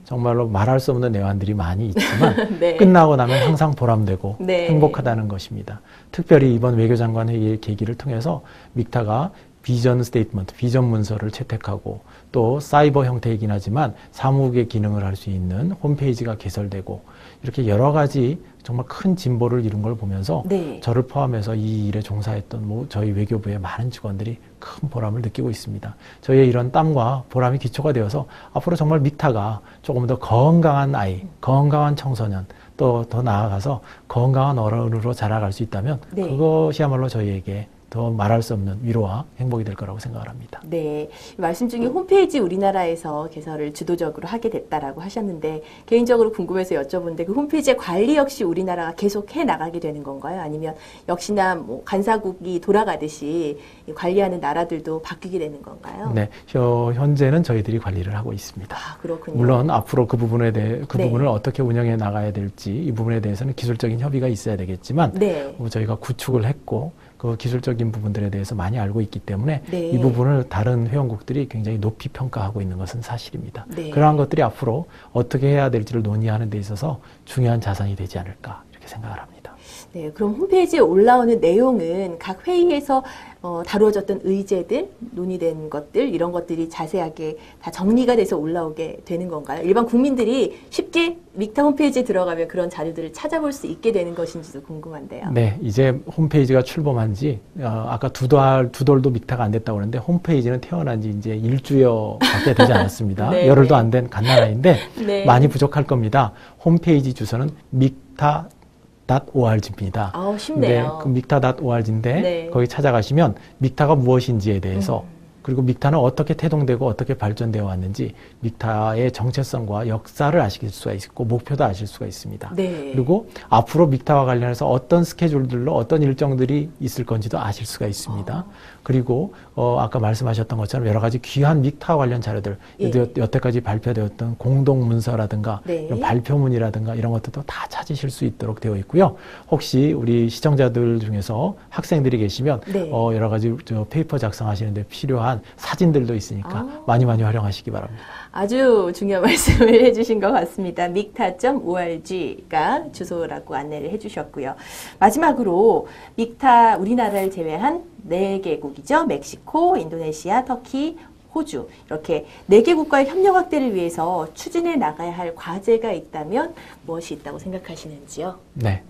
정말로 말할 수 없는 내환들이 많이 있지만 네. 끝나고 나면 항상 보람되고 네. 행복하다는 것입니다. 특별히 이번 외교장관 회의의 계기를 통해서 믹타가 비전 스테이트먼트, 비전 문서를 채택하고 또 사이버 형태이긴 하지만 사무국의 기능을 할 수 있는 홈페이지가 개설되고 이렇게 여러 가지 정말 큰 진보를 이룬 걸 보면서 네. 저를 포함해서 이 일에 종사했던 저희 외교부의 많은 직원들이 큰 보람을 느끼고 있습니다. 저희의 이런 땀과 보람이 기초가 되어서 앞으로 정말 믹타가 조금 더 건강한 아이, 건강한 청소년 또 더 나아가서 건강한 어른으로 자라갈 수 있다면 네. 그것이야말로 저희에게 더 말할 수 없는 위로와 행복이 될 거라고 생각을 합니다. 네. 말씀 중에 홈페이지 우리나라에서 개설을 주도적으로 하게 됐다라고 하셨는데 개인적으로 궁금해서 여쭤본데 그 홈페이지의 관리 역시 우리나라가 계속 해 나가게 되는 건가요? 아니면 역시나 뭐 간사국이 돌아가듯이 관리하는 나라들도 바뀌게 되는 건가요? 네. 현재는 저희들이 관리를 하고 있습니다. 그렇군요. 물론 앞으로 그 부분에 대해 네. 부분을 어떻게 운영해 나가야 될지 이 부분에 대해서는 기술적인 협의가 있어야 되겠지만 네. 저희가 구축을 했고 그 기술적인 부분들에 대해서 많이 알고 있기 때문에 네. 이 부분을 다른 회원국들이 굉장히 높이 평가하고 있는 것은 사실입니다. 네. 그러한 것들이 앞으로 어떻게 해야 될지를 논의하는 데 있어서 중요한 자산이 되지 않을까 이렇게 생각을 합니다. 네, 그럼 홈페이지에 올라오는 내용은 각 회의에서 다루어졌던 의제들, 논의된 것들 이런 것들이 자세하게 다 정리가 돼서 올라오게 되는 건가요? 일반 국민들이 쉽게 믹타 홈페이지에 들어가면 그런 자료들을 찾아볼 수 있게 되는 것인지도 궁금한데요. 네, 이제 홈페이지가 출범한 지 아까 두 돌도 믹타가 안 됐다고 그러는데 홈페이지는 태어난 지 이제 일주여밖에 되지 않았습니다. 네, 열흘도 네. 안 된 갓난아이인데 네. 많이 부족할 겁니다. 홈페이지 주소는 믹타.org입니다. 쉽네요. 그 믹타.org인데 네. 거기 찾아가시면 믹타가 무엇인지에 대해서 그리고 믹타는 어떻게 태동되고 어떻게 발전되어 왔는지 믹타의 정체성과 역사를 아실 수가 있고 목표도 아실 수가 있습니다. 네. 그리고 앞으로 믹타와 관련해서 어떤 스케줄들로 어떤 일정들이 있을 건지도 아실 수가 있습니다. 그리고 아까 말씀하셨던 것처럼 여러 가지 귀한 믹타 관련 자료들, 예. 여태까지 발표되었던 공동 문서라든가 네. 이런 발표문이라든가 이런 것들도 다 찾으실 수 있도록 되어 있고요. 혹시 우리 시청자들 중에서 학생들이 계시면 네. 여러 가지 페이퍼 작성하시는데 필요한 사진들도 있으니까 많이 활용하시기 바랍니다. 아주 중요한 말씀을 해주신 것 같습니다. mikta.org가 주소라고 안내를 해주셨고요. 마지막으로 믹타 우리나라를 제외한 4개국이죠. 멕시코, 인도네시아, 터키, 호주 이렇게 4개 국가의 협력 확대를 위해서 추진해 나가야 할 과제가 있다면 무엇이 있다고 생각하시는지요? 네,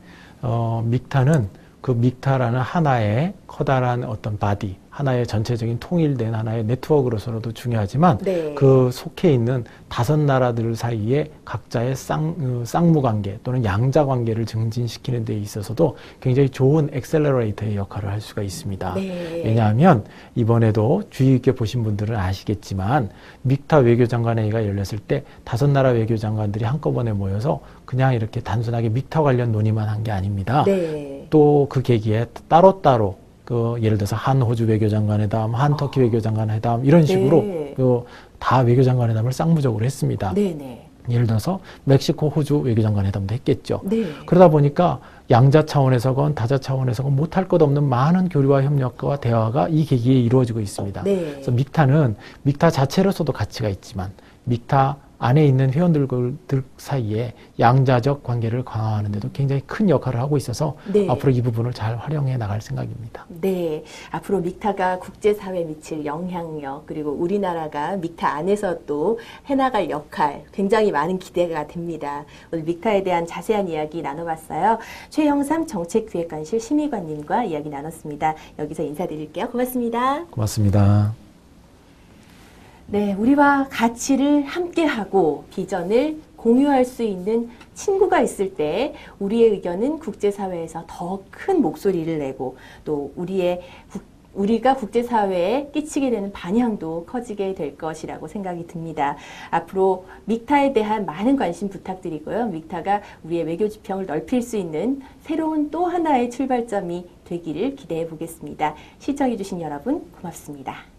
믹타는 그 믹타라는 하나의 커다란 어떤 바디, 하나의 전체적인 통일된 하나의 네트워크로서도 중요하지만 네. 그 속해 있는 5나라들 사이에 각자의 쌍무관계 또는 양자관계를 증진시키는 데 있어서도 굉장히 좋은 엑셀러레이터의 역할을 할 수가 있습니다. 네. 왜냐하면 이번에도 주의 깊게 보신 분들은 아시겠지만 믹타 외교장관회의가 열렸을 때 5나라 외교장관들이 한꺼번에 모여서 그냥 이렇게 단순하게 믹타 관련 논의만 한 게 아닙니다. 네. 또 그 계기에 따로따로 예를 들어서 한 호주 외교장관 회담, 한 터키 외교장관 회담 이런 식으로 네. 다 외교장관 회담을 쌍무적으로 했습니다. 네네. 예를 들어서 멕시코, 호주 외교장관 회담도 했겠죠. 네. 그러다 보니까 양자 차원에서건 다자 차원에서건 못할 것 없는 많은 교류와 협력과 대화가 이 계기에 이루어지고 있습니다. 네. 그래서 믹타는 믹타 자체로서도 가치가 있지만 믹타 안에 있는 회원들 사이에 양자적 관계를 강화하는 데도 굉장히 큰 역할을 하고 있어서 네. 앞으로 이 부분을 잘 활용해 나갈 생각입니다. 네, 앞으로 믹타가 국제사회에 미칠 영향력, 그리고 우리나라가 믹타 안에서 또 해나갈 역할, 굉장히 많은 기대가 됩니다. 오늘 믹타에 대한 자세한 이야기 나눠봤어요. 최형삼 정책기획관실 심의관님과 이야기 나눴습니다. 여기서 인사드릴게요. 고맙습니다. 고맙습니다. 네, 우리와 가치를 함께하고 비전을 공유할 수 있는 친구가 있을 때 우리의 의견은 국제사회에서 더 큰 목소리를 내고 또 우리가 국제사회에 끼치게 되는 반향도 커지게 될 것이라고 생각이 듭니다. 앞으로 믹타에 대한 많은 관심 부탁드리고요. 믹타가 우리의 외교 지평을 넓힐 수 있는 새로운 또 하나의 출발점이 되기를 기대해 보겠습니다. 시청해 주신 여러분 고맙습니다.